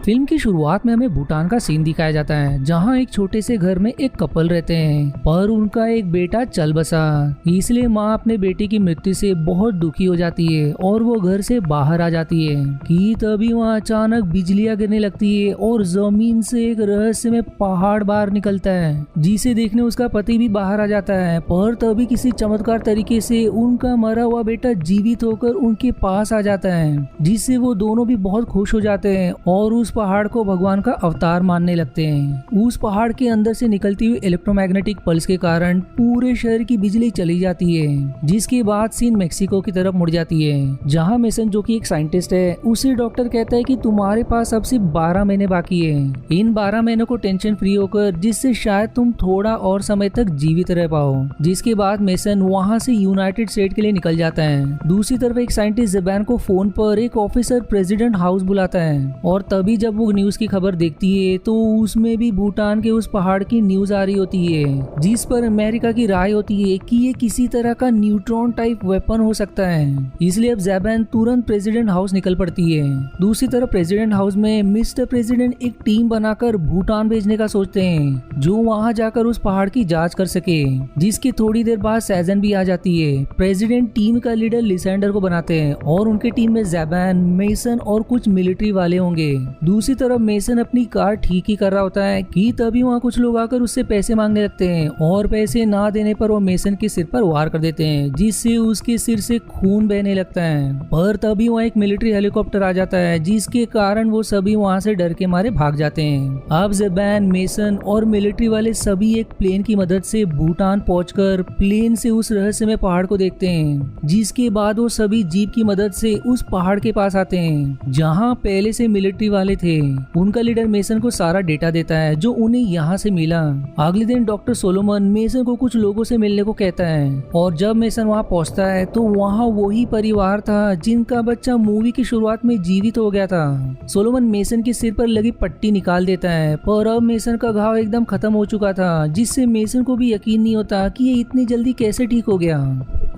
Film की शुरुआत में हमें भूटान का सीन दिखाया जाता है, जहाँ एक छोटे से घर में एक कपल रहते हैं, पर उनका एक बेटा चल बसा। इसलिए माँ अपने बेटे की मृत्यु से बहुत दुखी हो जाती है और वो घर से बाहर आ जाती है कि तभी वहाँ अचानक बिजलियां गिरने लगती है और जमीन से एक रहस्यमय पहाड़ बाहर निकलता है, जिसे देखने उसका पति भी बाहर आ जाता है। पर तभी किसी चमत्कार तरीके से उनका मरा हुआ बेटा जीवित होकर उनके पास आ जाता है, जिससे वो दोनों भी बहुत खुश हो जाते हैं और उस पहाड़ को भगवान का अवतार मानने लगते हैं। उस पहाड़ के अंदर से निकलती हुई इलेक्ट्रोमैग्नेटिक पल्स के कारण पूरे शहर की बिजली चली जाती है, जिसके बाद सीन मेक्सिको की तरफ मुड़ जाती है, जहां मेसन जो कि एक साइंटिस्ट है, उसे डॉक्टर कहता है कि तुम्हारे पास अब सिर्फ 12 महीने बाकी है। इन 12 महीनों को टेंशन फ्री होकर, जिससे शायद तुम थोड़ा और समय तक जीवित रह पाओ। जिसके बाद मेसन वहां से यूनाइटेड स्टेट के लिए निकल जाता है। दूसरी तरफ एक साइंटिस्ट ज़बान को फोन पर एक ऑफिसर प्रेसिडेंट हाउस बुलाता है और तभी जब वो न्यूज की खबर देखती है तो उसमें भी भूटान के उस पहाड़ की न्यूज आ रही होती है, जिस पर अमेरिका की राय होती है कि ये किसी तरह का न्यूट्रॉन टाइप वेपन हो सकता है। इसलिए अब ज़बान तुरंत प्रेसिडेंट हाउस निकल पड़ती है। दूसरी तरफ प्रेसिडेंट हाउस में मिस्टर प्रेसिडेंट एक टीम बनाकर भूटान भेजने का सोचते हैं, जो वहां जाकर उस पहाड़ की जांच कर सके। जिसकी थोड़ी देर बाद सैजन भी आ जाती है। प्रेसिडेंट टीम का लीडर लिसेंडर को बनाते हैं और उनके टीम में ज़बान, मेसन और कुछ मिलिट्री वाले होंगे। दूसरी तरफ मेसन अपनी कार ठीक ही कर रहा होता है कि तभी वहाँ कुछ लोग आकर उससे पैसे मांगने लगते हैं और पैसे ना देने पर वो मेसन के सिर पर वार कर देते हैं, जिससे उसके सिर से खून बहने लगता है। पर तभी वहाँ एक मिलिट्री हेलीकॉप्टर आ जाता है, जिसके कारण वो सभी वहाँ से डर के मारे भाग जाते हैं। अब ज़बान, मेसन और मिलिट्री वाले सभी एक प्लेन की मदद से भूटान पहुंचकर प्लेन से उस रहस्यमय पहाड़ को देखते हैं। जिसके बाद वो सभी जीप की मदद से उस पहाड़ के पास आते हैं, जहाँ पहले से मिलिट्री वाले थे। उनका लीडर मेसन को सारा डेटा देता है जो उन्हें यहाँ से मिला। अगले दिन डॉक्टर सोलोमन मेसन को कुछ लोगों से मिलने को कहता है और जब मेसन वहाँ पहुँचता है तो वहाँ वही परिवार था जिनका बच्चा मूवी की शुरुआत में जीवित हो गया था। सोलोमन मेसन के सिर पर लगी पट्टी निकाल देता है, पर अब मेसन का घाव एकदम खत्म हो चुका था, जिससे मेसन को भी यकीन नहीं होता कि ये इतनी जल्दी कैसे ठीक हो गया।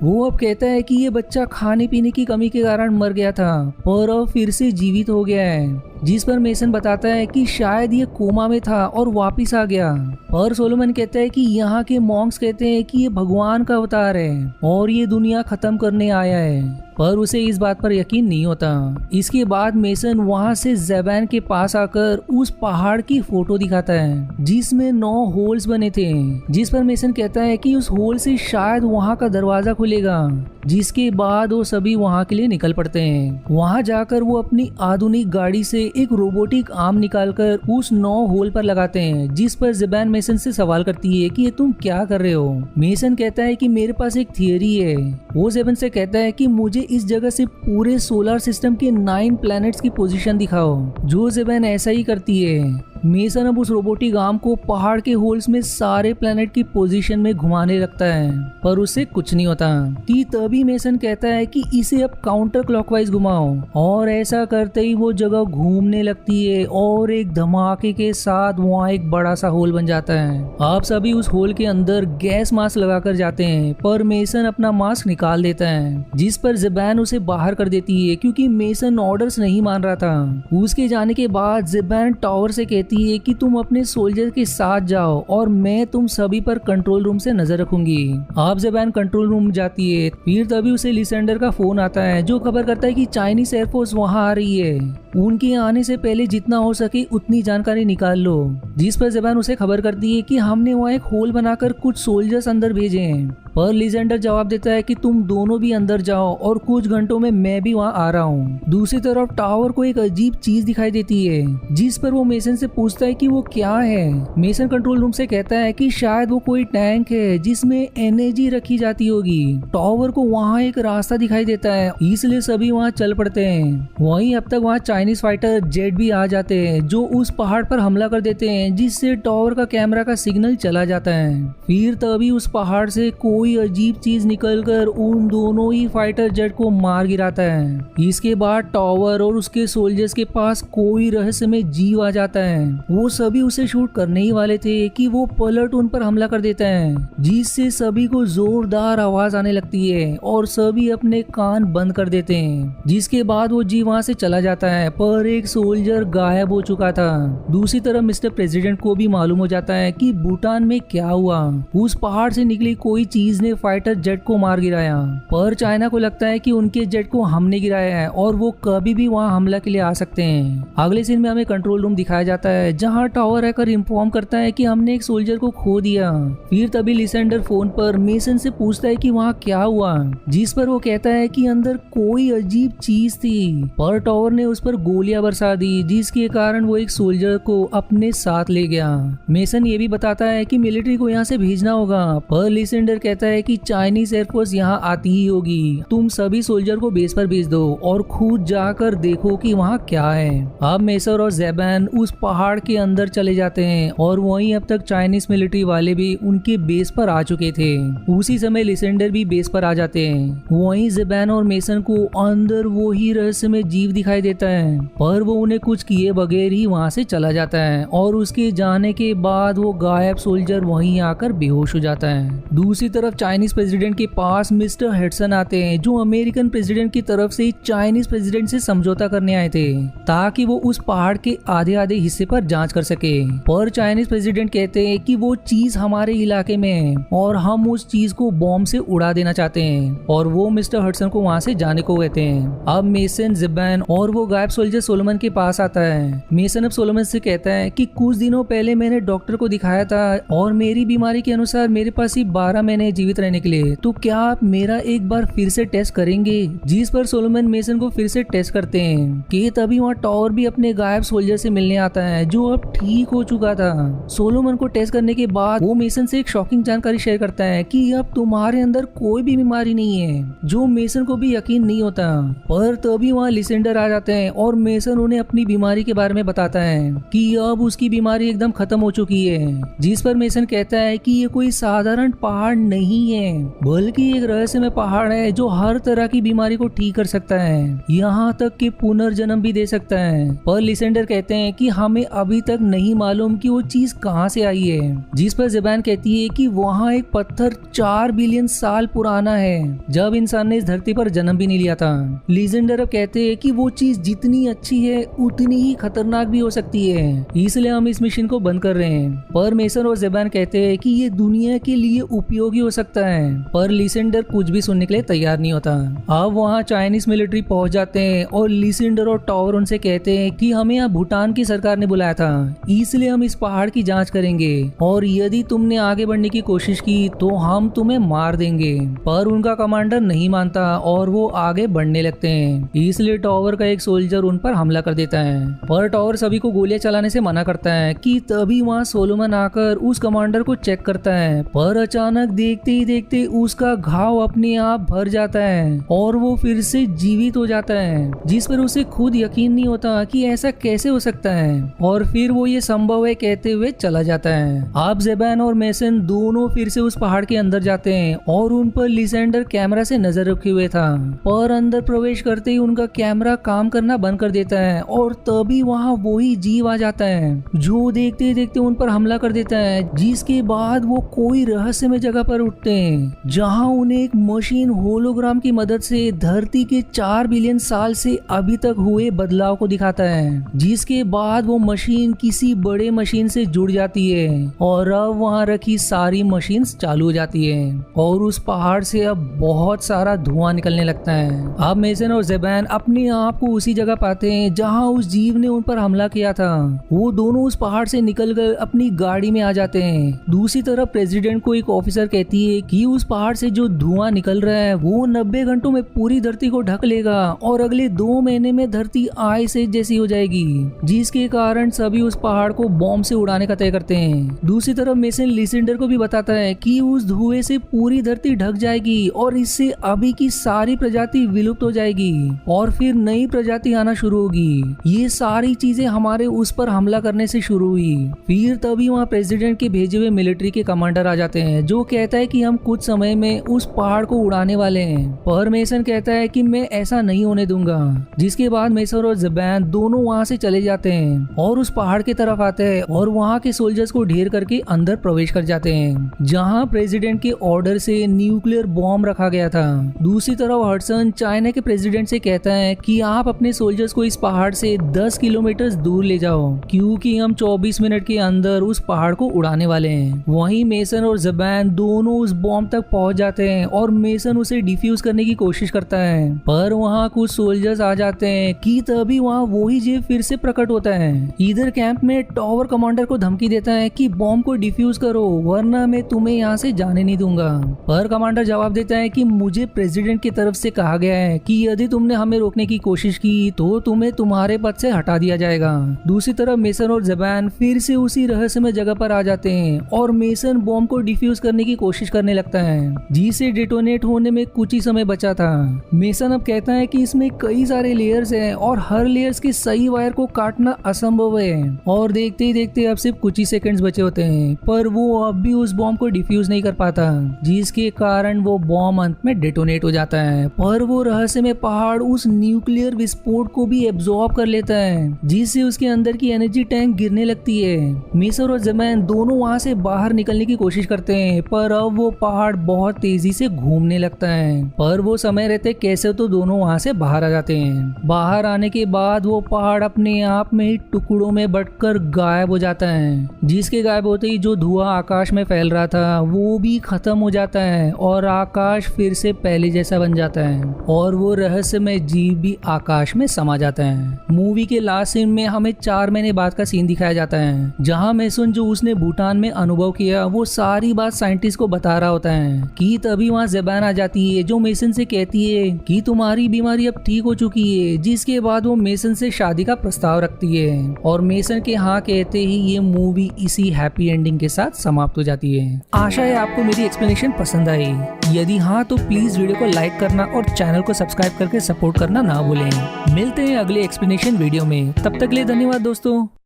वो अब कहता है कि ये बच्चा खाने पीने की कमी के कारण मर गया था, पर अब फिर से जीवित हो गया है। जिस पर मेसन बताता है कि शायद ये कोमा में था और वापिस आ गया। पर सोलोमन कहता है कि यहाँ के मॉन्क्स कहते हैं कि ये भगवान का अवतार है और ये दुनिया खत्म करने आया है, पर उसे इस बात पर यकीन नहीं होता। इसके बाद मेसन वहाँ से ज़बान के पास आकर उस पहाड़ की फोटो दिखाता है, जिसमें 9 होल्स बने थे। जिस पर मेसन कहता है कि उस होल से शायद वहाँ का दरवाजा खुलेगा। जिसके बाद वो सभी वहाँ के लिए निकल पड़ते हैं। वहाँ जाकर वो अपनी आधुनिक गाड़ी से एक रोबोटिक आर्म निकालकर उस 9 होल पर लगाते हैं। जिस पर ज़बान मेसन से सवाल करती है कि ये तुम क्या कर रहे हो। मेसन कहता है कि मेरे पास एक थियरी है। वो ज़बान से कहता है कि मुझे इस जगह से पूरे सोलर सिस्टम के 9 प्लैनेट्स की पोजीशन दिखाओ। जो ज़बान ऐसा ही करती है। मेसन अब उस रोबोटिक आर्म को पहाड़ के होल्स में सारे प्लैनेट की पोजीशन में घुमाने लगता है, पर उससे कुछ नहीं होता। कि तभी मेसन कहता है कि इसे अब काउंटर क्लॉकवाइज घुमाओ, और ऐसा करते ही वो जगह घूमने लगती है और एक धमाके के साथ वहाँ एक बड़ा सा होल बन जाता है। आप सभी उस होल के अंदर गैस मास्क लगाकर जाते हैं, पर मेसन अपना मास्क निकाल देता है, जिस पर ज़बान उसे बाहर कर देती है क्योंकि मेसन ऑर्डर्स नहीं मान रहा था। उसके जाने के बाद ज़बान टावर से कहती है कि तुम अपने सोल्जर के साथ जाओ और मैं तुम सभी पर कंट्रोल रूम से नजर रखूंगी। आप ज़बान कंट्रोल रूम जाती है। फिर तभी उसे लिसेंडर का फोन आता है, जो खबर करता है कि चाइनीज एयरफोर्स वहां आ रही है। उनके आने से पहले जितना हो सके उतनी जानकारी निकाल लो। जिस पर ज़बान उसे खबर करती है कि हमने वहाँ एक होल बनाकर कुछ सोल्जर्स अंदर भेजे हैं। पर लिसेंडर जवाब देता है कि तुम दोनों भी अंदर जाओ और कुछ घंटों में मैं भी वहाँ आ रहा हूँ। दूसरी तरफ टावर को एक अजीब चीज दिखाई देती है, जिस पर वो मेसन से पूछता है कि वो क्या है। मेसन कंट्रोल रूम से कहता है कि शायद वो कोई टैंक है जिसमें एनर्जी रखी जाती होगी। टावर को वहाँ एक रास्ता दिखाई देता है, इसलिए सभी वहाँ चल पड़ते हैं। वहीं अब तक वहाँ चाइनीज फाइटर जेट भी आ जाते हैं, जो उस पहाड़ पर हमला कर देते हैं, जिससे टावर का कैमरा का सिग्नल चला जाता है। फिर तभी उस पहाड़ से कोई अजीब चीज निकलकर उन दोनों ही फाइटर जेट को मार गिराता है। इसके बाद टावर और उसके सोल्जर्स के पास कोई रहस्यमय जीव आ जाता है। वो सभी उसे शूट करने ही वाले थे कि वो पलट उन पर हमला कर देता है, जिससे सभी को जोरदार आवाज आने लगती है और सभी अपने कान बंद कर देते हैं। जिसके बाद वो जीव वहाँ से चला जाता है, पर एक सोल्जर गायब हो चुका था। दूसरी तरफ मिस्टर प्रेसिडेंट को भी मालूम हो जाता है कि भूटान में क्या हुआ। उस पहाड़ से निकली कोई चीज ने फाइटर जेट को मार गिराया, पर चाइना को लगता है कि उनके जेट को हमने गिराया है और वो कभी भी वहां हमला के लिए आ सकते हैं। अगले सीन में हमें कंट्रोल रूम दिखाया जाता है जहां टावर हैकर इन्फॉर्म करता है कि हमने एक सोल्जर को खो दिया। फिर तभी लिसेंडर फोन पर मेसन से पूछता है कि वहां क्या हुआ, जिस पर वो कहता है कि अंदर कोई अजीब चीज थी, पर टावर ने उस पर गोलियां बरसा दी, जिसके कारण वो एक सोल्जर को अपने साथ ले गया। मेसन ये भी बताता है कि मिलिट्री को यहाँ से भेजना होगा, पर लिसेंडर कहता है कि चाइनीज एयरफोर्स यहाँ आती ही होगी, तुम सभी सोल्जर को बेस पर भेज दो और खुद जाकर देखो कि वहाँ क्या है। अब मेसर और ज़ेबैन उस पहाड़ के अंदर चले जाते हैं और वहीं अब तक चाइनीज मिलिट्री वाले भी उनके बेस पर आ चुके थे। उसी समय लिसेंडर भी बेस पर आ जाते हैं। वहीं ज़ेबैन और मेसन को अंदर वो ही रहस्यमय जीव दिखाई देता है, पर वो उन्हें कुछ किए बगैर ही वहाँ से चला जाता है और उसके जाने के बाद वो गायब सोल्जर वहीं आकर बेहोश हो जाता है। दूसरी तरफ चाइनीज प्रेसिडेंट के पास मिस्टर हेडसन आते हैं, जो अमेरिकन प्रेसिडेंट की तरफ से चाइनीज प्रेसिडेंट से समझौता करने आए थे ताकि वो उस पहाड़ के आधे आधे हिस्से पर जांच कर सके। पर चाइनीज प्रेसिडेंट कहते हैं कि वो चीज हमारे इलाके में है और हम उस चीज को बॉम्ब से उड़ा देना चाहते हैं, और वो मिस्टर हेडसन को वहाँ से जाने को कहते हैं। अब मेसन, ज़ेबैन और वो गायब सोल्जर सोलोमन के पास आता है। मेसन अब सोलोमन से कहता है कि कुछ दिनों पहले मैंने डॉक्टर को दिखाया था और मेरी बीमारी के अनुसार मेरे पास ही 12 महीने जीवित रहने के लिए, तो क्या आप मेरा एक बार फिर से टेस्ट करेंगे? जिस पर सोलोमन मेसन को फिर से टेस्ट करते हैं कि तभी वहाँ टावर भी अपने गायब सोल्जर से मिलने आता है जो अब ठीक हो चुका था। सोलोमन को टेस्ट करने के बाद वो मेसन से एक शॉकिंग जानकारी शेयर करता है कि अब तुम्हारे अंदर कोई भी बीमारी नहीं है, जो मेसन को भी यकीन नहीं होता। पर तभी वहाँ लिसेंडर आ जाते हैं और मेसन उन्हें अपनी बीमारी के बारे में बताता है कि अब उसकी बीमारी एकदम खत्म हो चुकी है। जिस पर मेसन कहता है कि ये कोई साधारण पहाड़ नहीं है, बल्कि एक रहस्यमय पहाड़ है जो हर तरह की बीमारी को ठीक कर सकता है, यहाँ तक कि पुनर्जन्म भी दे सकता है। पर लिसेंडर कहते हैं कि हमें अभी तक नहीं मालूम कि वो चीज कहाँ से आई है। जिस पर ज़ेबैन कहती है कि वहाँ एक पत्थर 4 बिलियन साल पुराना है, जब इंसान ने इस धरती पर जन्म भी नहीं लिया था। लिसेंडर अब कहते हैं कि वो चीज जितनी अच्छी है उतनी ही खतरनाक भी हो सकती है, इसलिए हम इस मिशन को बंद कर रहे हैं। पर मेसन और ज़ेबैन कहते हैं कि ये दुनिया के लिए उपयोगी हो सकता है, पर लिसेंडर कुछ भी सुनने के लिए तैयार नहीं होता। अब वहाँ चाइनीज मिलिट्री पहुंच जाते हैं और लिसेंडर और टावर उनसे कहते हैं कि हमें यहाँ भूटान की सरकार ने बुलाया था, इसलिए हम इस पहाड़ की जांच करेंगे और यदि तुमने आगे बढ़ने की कोशिश की तो हम तुम्हें मार देंगे। पर उनका कमांडर नहीं मानता और वो आगे बढ़ने लगते हैं, इसलिए टावर का एक सोल्जर उन पर हमला कर देता है। पर टावर सभी को गोलियां चलाने से मना करता है कि तभी वहाँ सोलोमन आकर उस कमांडर को चेक करता है, पर अचानक देखते ही देखते उसका घाव अपने आप भर जाता है और वो फिर से जीवित हो जाता है, जिस पर उसे खुद यकीन नहीं होता कि ऐसा कैसे हो सकता है, और फिर वो ये संभव है कहते हुए चला जाता है। अब ज़ेबैन और मेसन दोनों फिर से उस पहाड़ के अंदर जाते हैं और उन पर लिसेंडर कैमरा से नजर रखे हुए था, पर अंदर प्रवेश करते ही उनका कैमरा काम करना बंद कर देता है और तभी वहाँ वही जीव आ जाता है जो देखते देखते उन पर हमला कर देता है, जिसके बाद वो कोई रहस्यमय जगह पर उठते हैं जहाँ उन्हें एक मशीन होलोग्राम की मदद से धरती के 4 बिलियन साल से अभी तक हुए बदलाव को दिखाता है, जिसके बाद वो मशीन किसी बड़े मशीन से जुड़ जाती है और अब वहाँ रखी सारी मशीन्स चालू हो जाती है और उस पहाड़ से अब बहुत सारा धुआं निकलने लगता है। अब मेसन और ज़ेबैन अपने आप को उसी जगह पाते हैं जहाँ उस जीव ने उन पर हमला किया था। वो दोनों उस पहाड़ से निकल कर अपनी गाड़ी में आ जाते हैं। दूसरी तरफ प्रेसिडेंट को एक ऑफिसर कहती है कि उस पहाड़ से जो धुआं निकल रहा है वो 90 घंटों में पूरी धरती को ढक लेगा और अगले 2 महीने में धरती आइस एज जैसी हो जाएगी, जिसके कारण सभी उस पहाड़ को बॉम्ब से उड़ाने का तय करते हैं। दूसरी तरफ मेसन लिसेंडर को भी बताता है कि उस धुएं से पूरी धरती ढक जाएगी और इससे अभी की सारी प्रजाति विलुप्त हो जाएगी और फिर नई प्रजाति आना शुरू होगी। ये सारी चीजें हमारे उस पर हमला करने से शुरू हुई। फिर तभी वहाँ प्रेसिडेंट के भेजे हुए मिलिट्री के कमांडर आ जाते हैं जो कहता है कि हम कुछ समय में उस पहाड़ को उड़ाने वाले हैं, पर मेसन कहता है कि मैं ऐसा नहीं होने दूंगा। जिसके बाद मेसन और ज़ेबैन दोनों वहाँ से चले जाते हैं और उस पहाड़ की तरफ आते हैं और वहाँ के सोल्जर्स को ढेर करके अंदर प्रवेश कर जाते हैं जहाँ प्रेसिडेंट के ऑर्डर से न्यूक्लियर बॉम्ब रखा गया था। दूसरी तरफ हडसन चाइना के प्रेसिडेंट से कहता है कि आप अपने सोल्जर सोल्जर्स को इस पहाड़ से 10 किलोमीटर दूर ले जाओ, क्योंकि हम 24 मिनट के अंदर उस पहाड़ को उड़ाने वाले हैं। वहीं मेसन और ज़बैन दोनों उस बॉम्ब तक पहुंच जाते हैं और मेसन उसे डिफ्यूज करने की कोशिश करता है, पर वहाँ कुछ सोल्जर्स आ जाते हैं कि तभी वहाँ वही जीव फिर से प्रकट होता है। इधर कैंप में टॉवर कमांडर को धमकी देता है कि बॉम्ब को डिफ्यूज करो वरना मैं तुम्हें यहाँ से जाने नहीं दूंगा। पर कमांडर जवाब देता है कि मुझे प्रेसिडेंट की तरफ से कहा गया है कि यदि तुमने हमें रोकने की कोशिश की तो तुम्हें तुम्हारे पद से हटा दिया जाएगा। दूसरी तरफ मेसन और ज़बैन फिर से उसी रहस्यमय जगह पर आ जाते हैं और मेसन बॉम्ब को डिफ्यूज करने की कोशिश करने लगता है, जिसे डेटोनेट होने में कुछ ही समय बचा था। मेसन अब कहता है कि इसमें कई सारे लेयर्स हैं और हर लेयर्स के सही वायर को काटना असंभव है, और देखते ही देखते अब सिर्फ कुछ ही सेकंड्स बचे होते हैं, पर वो अब भी उस बॉम्ब को डिफ्यूज नहीं कर पाता, जिसके कारण वो बॉम्ब अंत में डेटोनेट हो जाता है। पर वो रहस्यमय पहाड़ उस न्यूक्लियर विस्फोट को भी एब्जॉर्ब कर लेता है, जिससे उसके अंदर की एनर्जी टैंक गिरने लगती है। मेसन और ज़बैन दोनों वहां से बाहर निकलने की कोशिश करते हैं, पर अब वो पहाड़ बहुत तेजी से घूमने लगता है, पर वो समय रहते कैसे तो दोनों वहां से बाहर आ जाते हैं। बाहर आने के बाद वो पहाड़ अपने आप में ही टुकड़ों में बंटकर गायब हो जाता है, जिसके गायब होते ही जो धुआं आकाश में फैल रहा था वो भी खत्म हो जाता है और आकाश फिर से पहले जैसा बन जाता है और वो रहस्यमय जीव भी आकाश में समा जाता है। मूवी के लास्ट सीन में हमें 4 महीने बाद का सीन दिखाया जाता है, जहां मेसन जो उसने भूटान में अनुभव किया वो सारी बात साइंटिस्ट को बता रहा होता है कि तभी वहाँ ज़बैन आ जाती है जो मेसन से कहती है कि तुम्हारी बीमारी अब ठीक हो चुकी है, जिसके बाद वो मेसन से शादी का प्रस्ताव रखती है और मेसन के हाँ कहते ही ये मूवी इसी हैप्पी एंडिंग के साथ समाप्त हो जाती है। आशा है आपको मेरी एक्सप्लेनेशन पसंद आई। यदि हाँ तो प्लीज वीडियो को लाइक करना और चैनल को सब्सक्राइब करके सपोर्ट करना ना भूलें। मिलते हैं अगले एक्सप्लेनेशन वीडियो में, तब तक के लिए धन्यवाद दोस्तों।